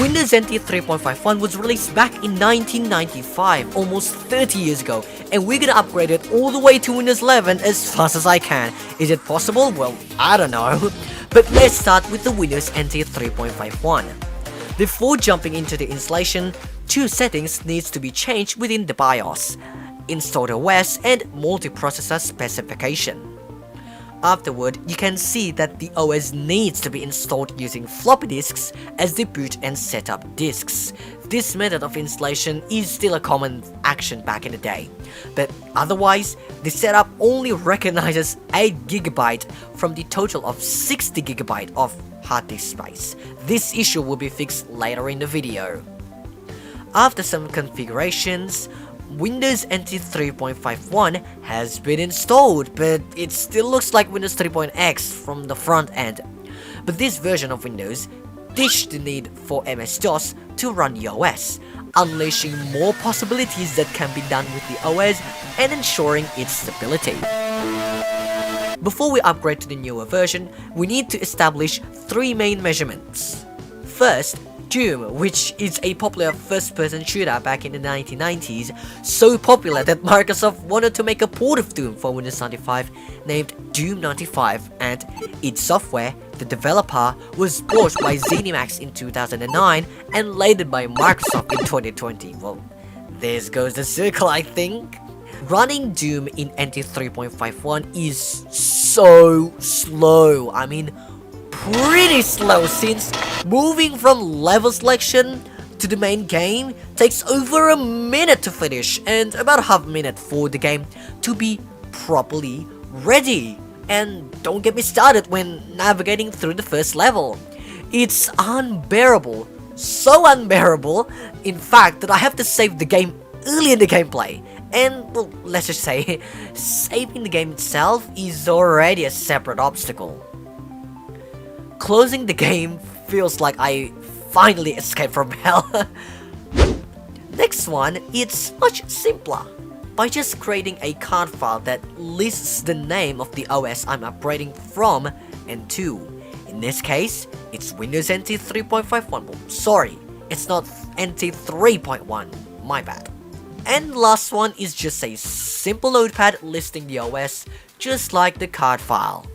Windows NT 3.51 was released back in 1995, almost 30 years ago, and we're gonna upgrade it all the way to Windows 11 as fast as I can. Is it possible? Well, I don't know. But let's start with the Windows NT 3.51. Before jumping into the installation, two settings needs to be changed within the BIOS: Installed OS and Multiprocessor Specification. Afterward, you can see that the OS needs to be installed using floppy disks as the boot and setup disks. This method of installation is still a common action back in the day, but otherwise, the setup only recognizes 8GB from the total of 60GB of hard disk space. This issue will be fixed later in the video. After some configurations, Windows NT 3.51 has been installed, but it still looks like Windows 3.x from the front end. But this version of Windows ditched the need for MS-DOS to run the OS, unleashing more possibilities that can be done with the OS and ensuring its stability. Before we upgrade to the newer version, we need to establish three main measurements. First, Doom, which is a popular first-person shooter back in the 1990s, so popular that Microsoft wanted to make a port of Doom for Windows 95 named Doom 95, and id Software, the developer, was bought by ZeniMax in 2009 and later by Microsoft in 2020. Well, there goes the circle, I think. Running Doom in NT 3.51 is so slow. I mean, pretty slow, since moving from level selection to the main game takes over a minute to finish and about half a minute for the game to be properly ready. And don't get me started when navigating through the first level. It's unbearable, so unbearable, in fact, that I have to save the game early in the gameplay. And, well, let's just say, saving the game itself is already a separate obstacle. Closing the game feels like I finally escaped from hell. Next one, it's much simpler. By just creating a card file that lists the name of the OS I'm upgrading from and to. In this case, it's Windows NT 3.51. Sorry, it's not NT 3.1. My bad. And last one is just a simple notepad listing the OS, just like the card file.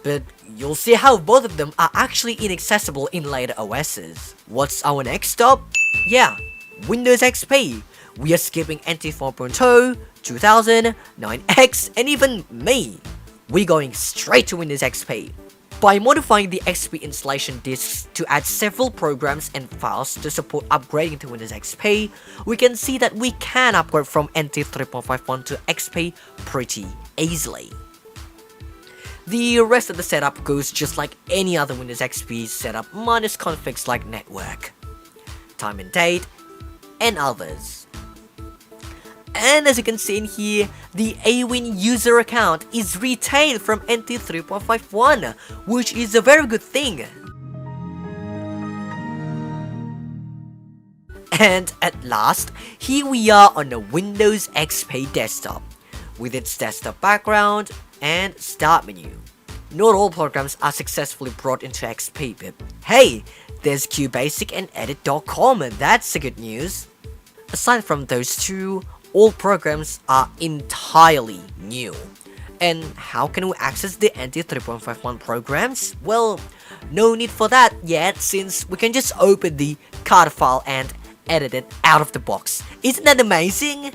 But you'll see how both of them are actually inaccessible in later OSs. What's our next stop? Yeah, Windows XP. We are skipping NT 4.0, 2000, 9X, and even me. We're going straight to Windows XP. By modifying the XP installation disks to add several programs and files to support upgrading to Windows XP, we can see that we can upgrade from NT 3.51 to XP pretty easily. The rest of the setup goes just like any other Windows XP setup, minus configs like network, time and date, and others. And as you can see in here, the Ewin user account is retained from NT 3.51, which is a very good thing. And at last, here we are on the Windows XP desktop, with its desktop background and start menu. Not all programs are successfully brought into XP, but hey, there's QBasic and edit.com, and that's the good news. Aside from those two, all programs are entirely new. And how can we access the NT 3.51 programs? Well, no need for that yet, since we can just open the card file and edit it out of the box. Isn't that amazing?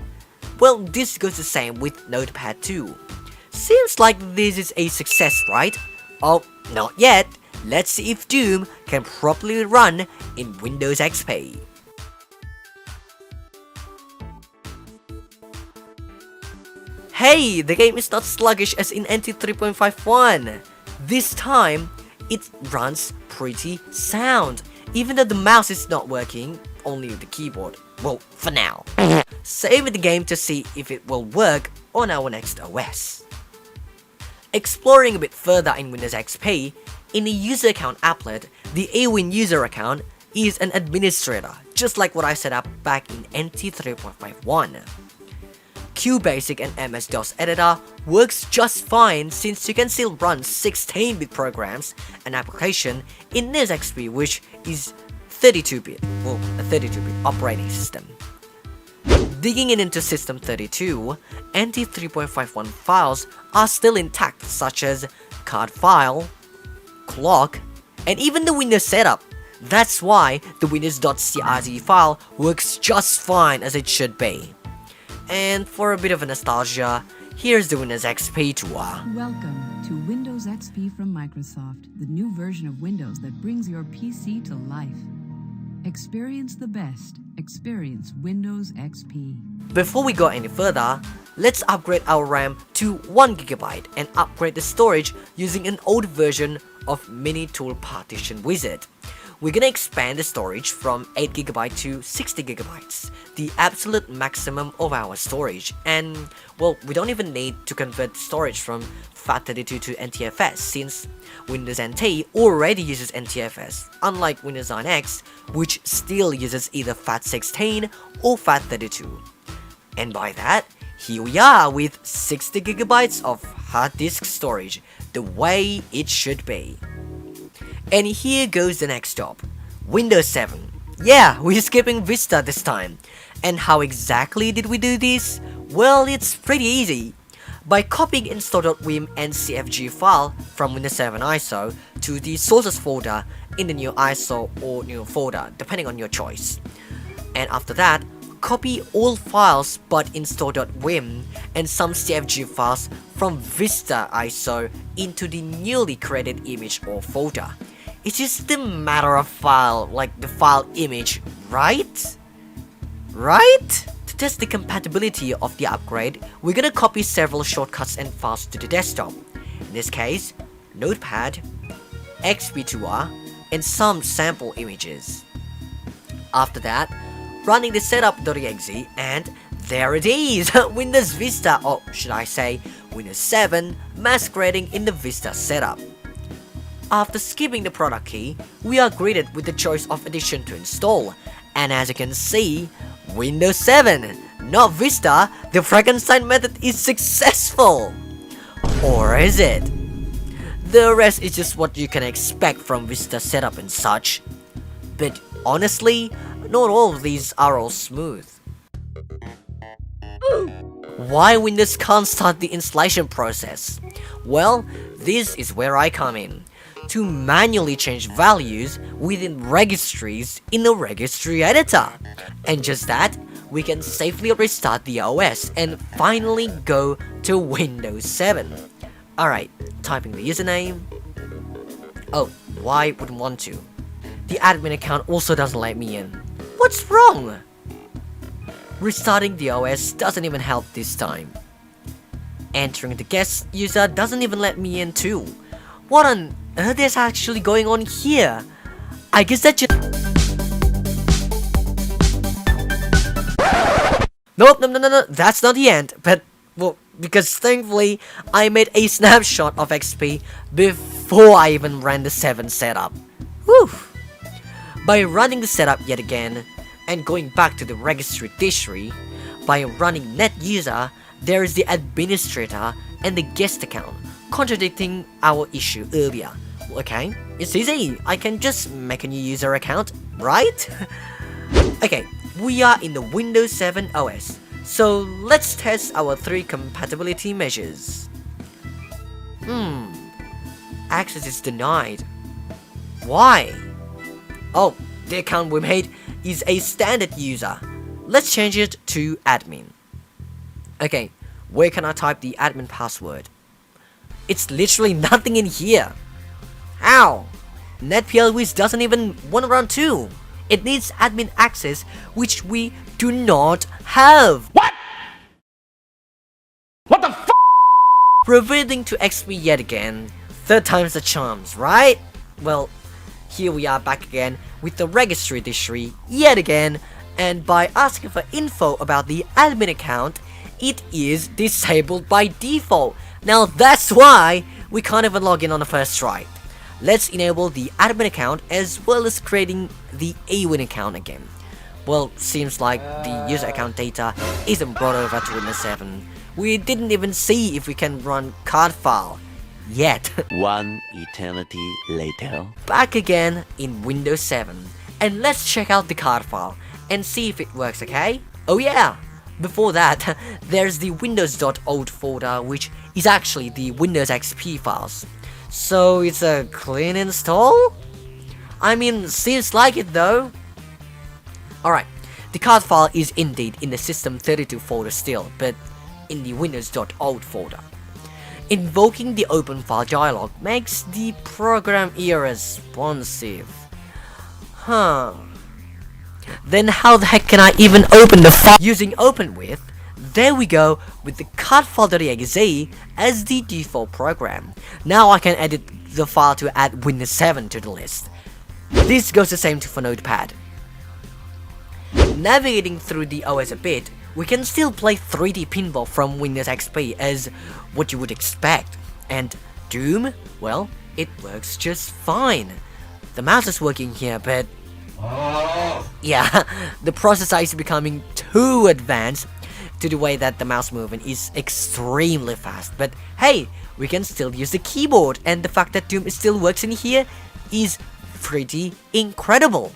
Well, this goes the same with Notepad too. Seems like this is a success, right? Oh, not yet. Let's see if Doom can properly run in Windows XP. Hey, the game is not sluggish as in NT 3.51. This time, it runs pretty sound. Even though the mouse is not working, only with the keyboard. Well, for now. Save the game to see if it will work on our next OS. Exploring a bit further in Windows XP, in the user account applet, the Ewin user account is an administrator, just like what I set up back in NT 3.51. QBasic and MS-DOS editor works just fine, since you can still run 16-bit programs and application in this XP, which is 32-bit, well, a 32-bit operating system. Digging into System 32, NT 3.51 files are still intact, such as card file, clock, and even the Windows setup. That's why the Windows.crt file works just fine as it should be. And for a bit of a nostalgia, here's the Windows XP tour. Welcome to Windows XP from Microsoft, the new version of Windows that brings your PC to life. Experience the best. Experience Windows XP. Before we go any further, let's upgrade our RAM to 1GB and upgrade the storage using an old version of Mini Tool Partition Wizard. We're gonna expand the storage from 8GB to 60GB, the absolute maximum of our storage, and well, we don't even need to convert storage from FAT32 to NTFS since Windows NT already uses NTFS, unlike Windows 9X, which still uses either FAT16 or FAT32. And by that, here we are with 60GB of hard disk storage, the way it should be. And here goes the next stop, Windows 7. Yeah, we're skipping Vista this time. And how exactly did we do this? Well, it's pretty easy. By copying install.wim and CFG file from Windows 7 ISO to the sources folder in the new ISO or new folder, depending on your choice. And after that, copy all files but install.wim and some CFG files from Vista ISO into the newly created image or folder. It's just a matter of file, like the file image, right? Right? To test the compatibility of the upgrade, we're gonna copy several shortcuts and files to the desktop. In this case, Notepad, XP2R, and some sample images. After that, running the setup.exe, and there it is! Windows Vista, or should I say, Windows 7 masquerading in the Vista setup. After skipping the product key, we are greeted with the choice of edition to install, and as you can see, Windows 7, not Vista, the Frankenstein method is successful! Or is it? The rest is just what you can expect from Vista setup and such. But honestly, not all of these are all smooth. Why Windows can't start the installation process? Well, this is where I come in. To manually change values within registries in the registry editor. And just that, we can safely restart the OS and finally go to Windows 7. Alright, typing the username. Oh, why wouldn't want to? The admin account also doesn't let me in. What's wrong? Restarting the OS doesn't even help this time. Entering the guest user doesn't even let me in too. What on earth is actually going on here? I guess that just... Nope, no, that's not the end. But, well, because thankfully, I made a snapshot of XP before I even ran the 7 setup. Whew! By running the setup yet again, and going back to the registry history, by running netuser, there is the administrator and the guest account, contradicting our issue earlier. Okay, it's easy, I can just make a new user account, right? Okay, we are in the Windows 7 OS, so let's test our 3 compatibility measures. Access is denied. Why? Oh, the account we made is a standard user. Let's change it to admin. Okay, where can I type the admin password? It's literally nothing in here. How? NetPLWiz doesn't even want to run too. It needs admin access, which we do not have. What? What the f? Reverting to XP yet again. 3rd time's the charms, right? Well, here we are back again with the registry history yet again, and by asking for info about the admin account, it is disabled by default. Now that's why we can't even log in on the first try. Let's enable the admin account as well as creating the Ewin account again. Well, seems like the user account data isn't brought over to Windows 7. We didn't even see if we can run card file yet. One eternity later. Back again in Windows 7, And let's check out the card file and see if it works, okay? Oh yeah! Before that, there's the windows.old folder, which is actually the Windows XP files. So it's a clean install? I mean, seems like it though. Alright, the card file is indeed in the system32 folder still, but in the windows.old folder. Invoking the open file dialog makes the program irresponsive. Huh. Then how the heck can I even open the file using open with? There we go, with the cardfile.exe as the default program. Now I can edit the file to add Windows 7 to the list. This goes the same for Notepad. Navigating through the OS a bit, we can still play 3D pinball from Windows XP as what you would expect. And Doom, well, it works just fine. The mouse is working here, but yeah, the processor is becoming too advanced to the way that the mouse movement is extremely fast. But hey, we can still use the keyboard, and the fact that Doom still works in here is pretty incredible.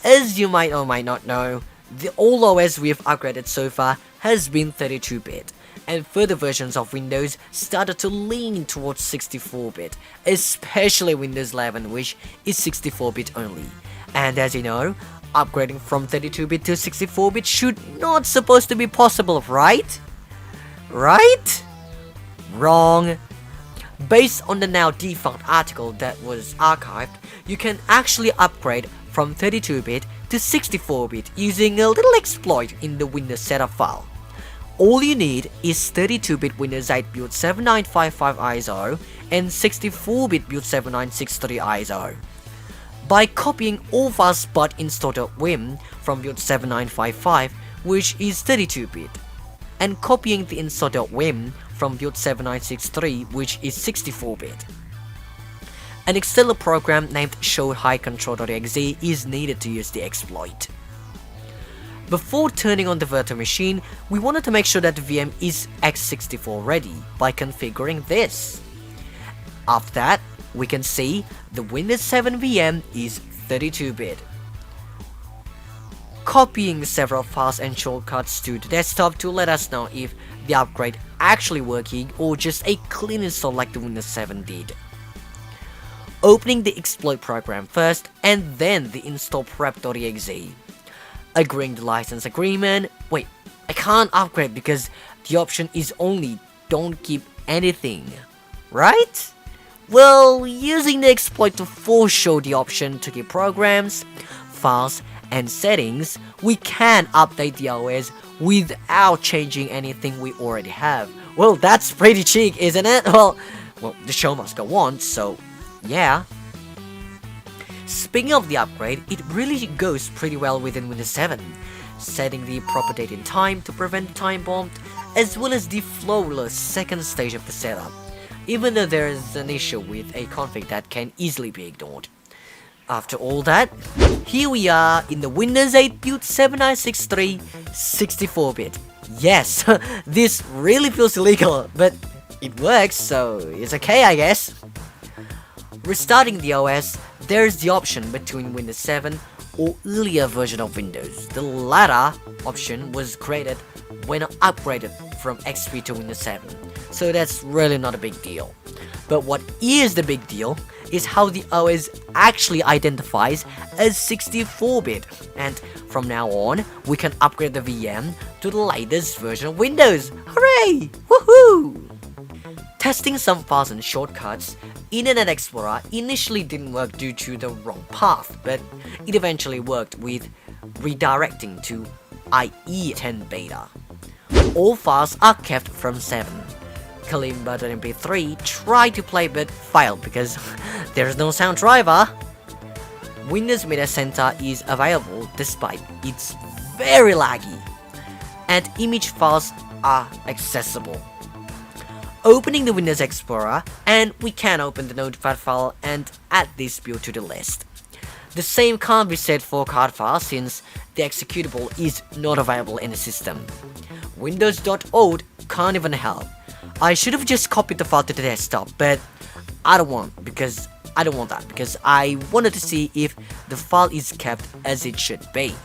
As you might or might not know, the old OS we've upgraded so far has been 32-bit, and further versions of Windows started to lean towards 64-bit, especially Windows 11, which is 64-bit only. And as you know, upgrading from 32-bit to 64-bit should not supposed to be possible, right? Right? Wrong. Based on the now defunct article that was archived, you can actually upgrade from 32-bit to 64-bit using a little exploit in the Windows setup file. All you need is 32-bit Windows 8 build 7955 ISO and 64-bit build 7963 ISO. By copying all files but install.wim from build 7955, which is 32-bit, and copying the install.wim from build 7963, which is 64-bit. An external program named showhighcontrol.exe is needed to use the exploit. Before turning on the virtual machine, we wanted to make sure that the VM is x64 ready by configuring this. After that, we can see the Windows 7 VM is 32-bit. Copying several files and shortcuts to the desktop to let us know if the upgrade actually working or just a clean install like the Windows 7 did. Opening the exploit program first and then the install prep.exe. Agreeing the license agreement. Wait, I can't upgrade because the option is only don't keep anything, right? Well, using the exploit to show the option to keep programs, files, and settings, we can update the OS without changing anything we already have. Well, that's pretty cheap, isn't it? Well, the show must go on, so yeah. Speaking of the upgrade, it really goes pretty well within Windows 7, setting the proper date and time to prevent time bomb, as well as the flawless second stage of the setup, even though there is an issue with a config that can easily be ignored. After all that, here we are in the Windows 8 build 7963 64-bit. Yes, this really feels illegal, but it works, so it's okay, I guess. Restarting the OS, there's the option between Windows 7 or earlier version of Windows. The latter option was created when I upgraded from XP to Windows 7, so that's really not a big deal. But what is the big deal is how the OS actually identifies as 64-bit, and from now on, we can upgrade the VM to the latest version of Windows. Hooray! Woohoo! Testing some files and shortcuts, Internet Explorer initially didn't work due to the wrong path, but it eventually worked with redirecting to IE10 beta. All files are kept from 7. Kalimba.mp3 tried to play but failed because there's no sound driver. Windows Media Center is available despite it's very laggy, and image files are accessible. Opening the Windows Explorer, and we can open the Notepad file and add this build to the list. The same can't be said for card file since the executable is not available in the system. Windows.old can't even help. I should have just copied the file to the desktop, but I don't want because I don't want that because I wanted to see if the file is kept as it should be.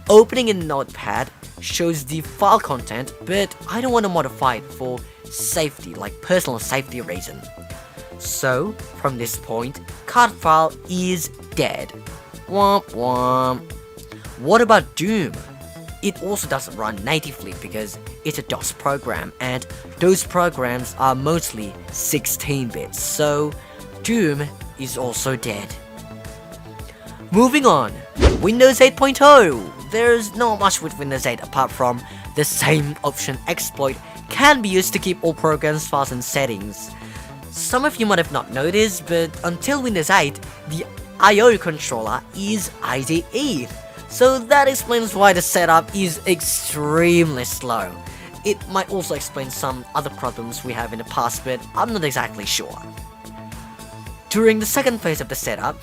Opening in Notepad shows the file content, but I don't want to modify it for safety, like personal safety reason. So, from this point, card file is dead. Womp womp. What about Doom? It also doesn't run natively because it's a DOS program, and those programs are mostly 16 bits, so Doom is also dead. Moving on, Windows 8.0. There's not much with Windows 8 apart from the same option exploit can be used to keep all programs, files and settings. Some of you might have not noticed, but until Windows 8, the I/O controller is IDE. So that explains why the setup is extremely slow. It might also explain some other problems we have in the past, but I'm not exactly sure. During the second phase of the setup,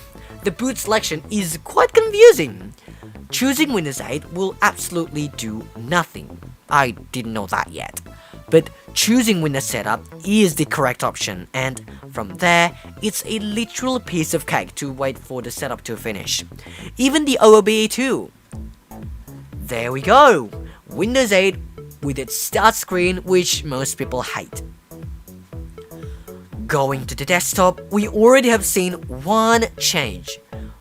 the boot selection is quite confusing. Choosing Windows 8 will absolutely do nothing. I didn't know that yet. But choosing Windows setup is the correct option, and from there, it's a literal piece of cake to wait for the setup to finish. Even the OOBE too. There we go! Windows 8 with its start screen, which most people hate. Going to the desktop, we already have seen one change.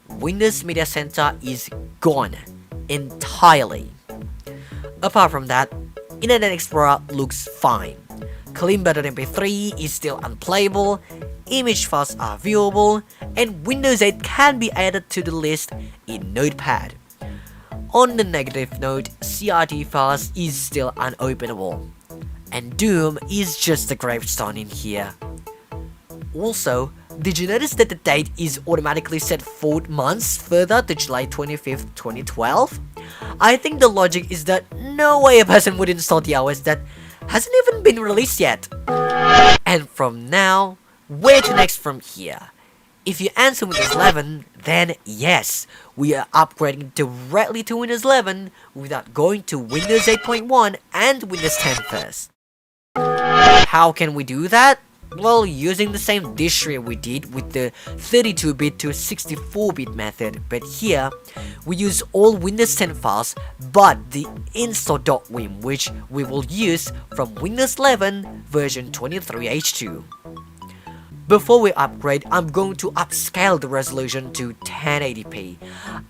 Windows Media Center is gone entirely. Apart from that, Internet Explorer looks fine. Clean.mp3 is still unplayable, image files are viewable, and Windows 8 can be added to the list in Notepad. On the negative note, CRT files is still unopenable, and Doom is just a gravestone in here. Also, did you notice that the date is automatically set 4 months further to July 25th, 2012? I think the logic is that no way a person would install the OS that hasn't even been released yet. And from now, where to next from here? If you answer Windows 11, then yes, we are upgrading directly to Windows 11 without going to Windows 8.1 and Windows 10 first. How can we do that? Well, using the same dish tree we did with the 32-bit to 64-bit method, but here, we use all Windows 10 files but the install.wim, which we will use from Windows 11 version 23H2. Before we upgrade, I'm going to upscale the resolution to 1080p.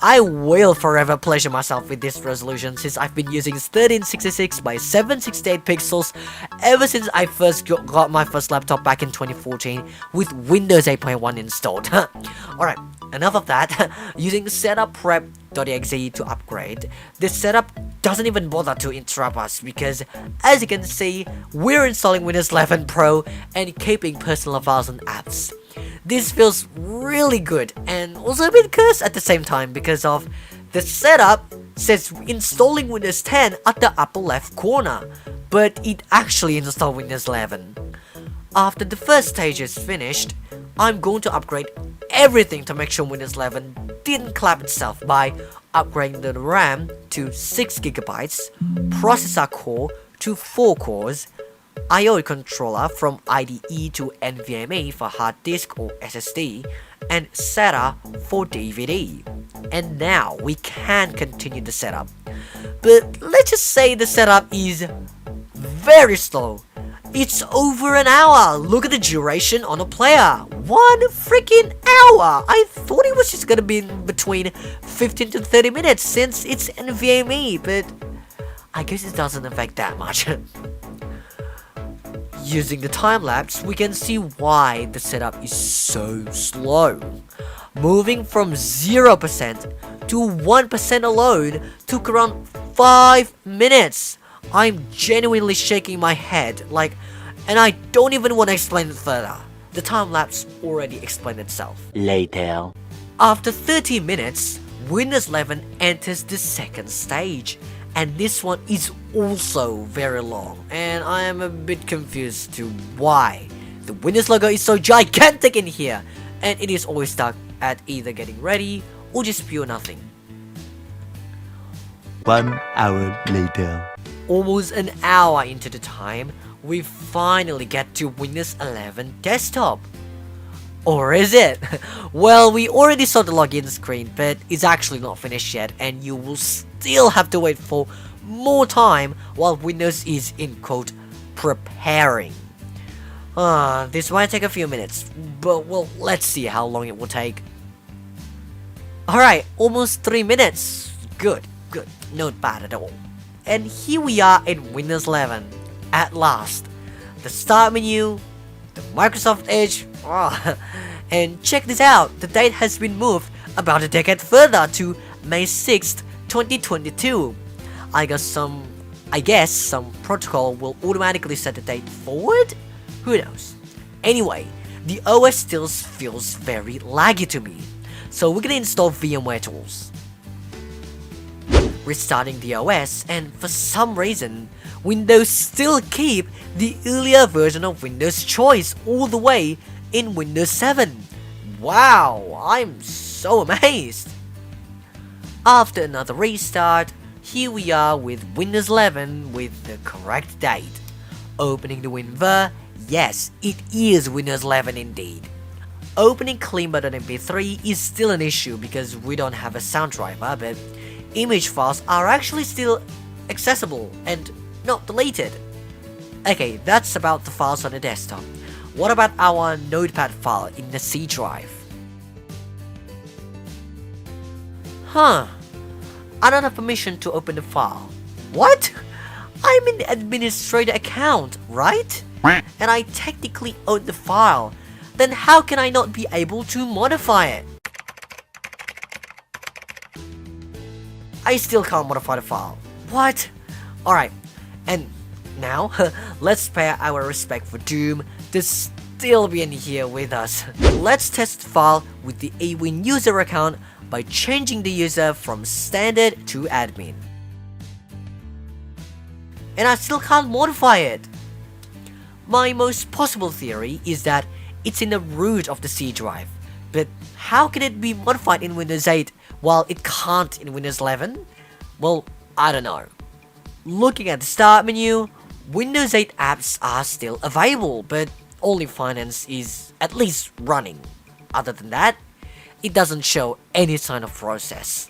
I will forever pleasure myself with this resolution since I've been using 1366 by 768 pixels ever since I first got my first laptop back in 2014 with Windows 8.1 installed. Alright, enough of that. Using setup prep.exe to upgrade, this setup doesn't even bother to interrupt us because, as you can see, we're installing Windows 11 Pro and keeping personal files and apps. This feels really good and also a bit cursed at the same time because of the setup says installing Windows 10 at the upper left corner, but it actually installed Windows 11. After the first stage is finished, I'm going to upgrade everything to make sure Windows 11 didn't clap itself by upgrading the RAM to 6GB, processor core to 4 cores, I/O controller from IDE to NVMe for hard disk or SSD, and SATA for DVD. And now we can continue the setup. But let's just say the setup is very slow. It's over an hour. Look at the duration on the player. 1 freaking hour. I thought it was just gonna be in between 15 to 30 minutes since it's NVMe, but I guess it doesn't affect that much. Using the time-lapse, we can see why the setup is so slow. Moving from 0% to 1% alone took around 5 minutes. I'm genuinely shaking my head, and I don't even want to explain it further. The time-lapse already explained itself. Later. After 30 minutes, Windows 11 enters the second stage, and this one is also very long, and I am a bit confused to why. The Windows logo is so gigantic in here, and it is always stuck at either getting ready or just pure nothing. 1 hour later. Almost an hour into the time, we finally get to Windows 11 desktop. Or is it? Well, we already saw the login screen, but it's actually not finished yet, and you will still have to wait for more time while Windows is in quote preparing. This might take a few minutes, but well, let's see how long it will take. Alright, almost 3 minutes. Good, not bad at all. And here we are in Windows 11. At last. The start menu, the Microsoft Edge, and check this out, the date has been moved about a decade further to May 6th, 2022. I guess some protocol will automatically set the date forward? Who knows? Anyway, the OS still feels very laggy to me, so we're gonna install VMware tools. Restarting the OS, and for some reason, Windows still keep the earlier version of Windows Choice all the way in Windows 7. Wow, I'm so amazed. After another restart, here we are with Windows 11 with the correct date. Opening the WinVer, yes, it is Windows 11 indeed. Opening clean.mp3 is still an issue because we don't have a sound driver, but image files are actually still accessible and not deleted. Okay, that's about the files on the desktop. What about our notepad file in the C drive? I don't have permission to open the file. What? I'm in the administrator account, right? And I technically own the file. Then how can I not be able to modify it? I still can't modify the file. What? Alright, and now, let's pay our respect for Doom to still be in here with us. Let's test the file with the Ewin user account by changing the user from standard to admin. And I still can't modify it. My most possible theory is that it's in the root of the C drive, but how can it be modified in Windows 8 while it can't in Windows 11? Well, I don't know. Looking at the start menu, Windows 8 apps are still available, but only Finance is at least running. Other than that, it doesn't show any sign of process.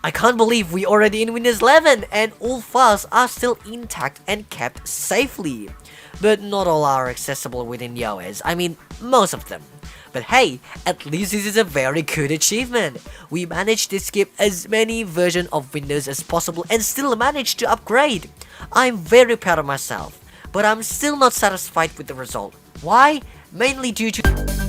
I can't believe we're already in Windows 11 and all files are still intact and kept safely. But not all are accessible within the OS, I mean most of them. But hey, at least this is a very good achievement. We managed to skip as many versions of Windows as possible and still managed to upgrade. I'm very proud of myself, but I'm still not satisfied with the result. Why? Mainly due to